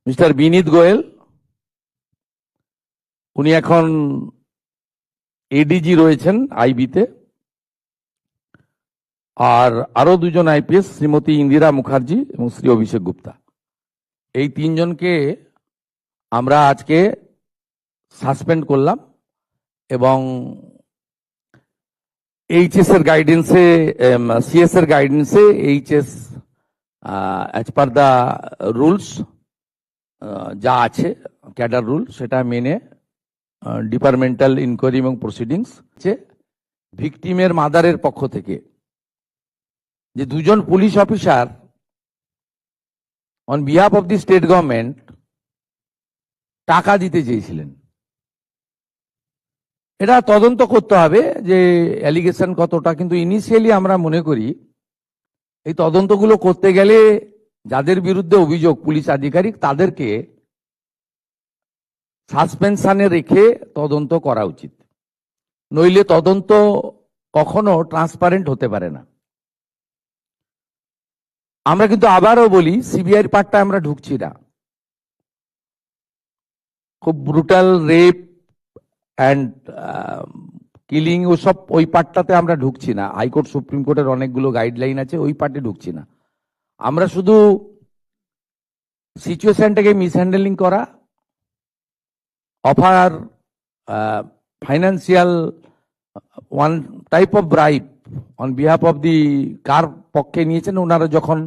Mister বিনীত গোয়েল, উনি এখন ADG রয়েছেন আইবিতে, আর আরো দুজন আইপিএস, শ্রীমতী ইন্দিরা মুখার্জি এবং শ্রী অভিষেক গুপ্তা। এই তিনজনকে আমরা আজকে সাসপেন্ড করলাম এবং এইচএস এর গাইডেন্সে, সিএস এর গাইডেন্সে HS as per the rules যা আছে ক্যাডার রুল, সেটা মেনে ডিপার্টমেন্টাল ইনকোয়ারি এবং প্রসিডিংস ভিকটিমের মাদারের পক্ষ থেকে যে দুজন police officer on behalf of the state government টাকা দিতে চেয়েছিলেন। এটা তদন্ত করতে হবে যে অ্যালিগেশন কতটা, কিন্তু ইনিশিয়ালি আমরা মনে করি এই তদন্তগুলো করতে গেলে যাদের বিরুদ্ধে অভিযোগ পুলিশ আধিকারিক, তাদেরকে সাসপেনশনে রেখে তদন্ত করা উচিত, নইলে তদন্ত কখনো ট্রান্সপারেন্ট হতে পারে না। আমরা কিন্তু আবারও বলি, সিবিআই পার্টটা আমরা ঢুকছি না। খুব ব্রুটাল রেপ অ্যান্ড কিলিং ওসব ওই পার্টটাতে আমরা ঢুকছি না। হাইকোর্ট সুপ্রিম কোর্টের অনেকগুলো গাইডলাইন আছে, ওই পার্টে ঢুকছি না। আমরা শুধু সিচুয়েশনটাকে মিসহ্যান্ডেলিং করা, offer financial one type of bribe on behalf of the, কার পক্ষে নিয়েছেন ওনারা, যখন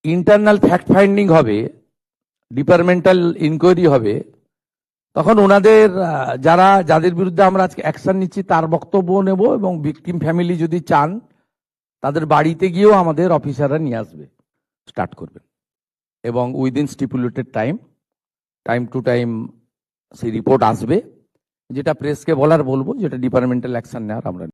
ইন্টারনাল ফ্যাক্ট ফাইন্ডিং হবে, ডিপার্টমেন্টাল ইনকোয়ারি হবে, তখন ওনাদের যাদের বিরুদ্ধে আমরা আজকে অ্যাকশন নিচ্ছি তার বক্তব্য নেব, এবং ভিকটিম ফ্যামিলি যদি চান তাদের বাড়িতে গিয়েও আমাদের অফিসাররা নিয়ে আসবে, স্টার্ট করবেন, এবং within stipulated time to time সেই রিপোর্ট আসবে। যেটা প্রেসকে বলবো, যেটা ডিপার্টমেন্টাল অ্যাকশন নেওয়ার আমরা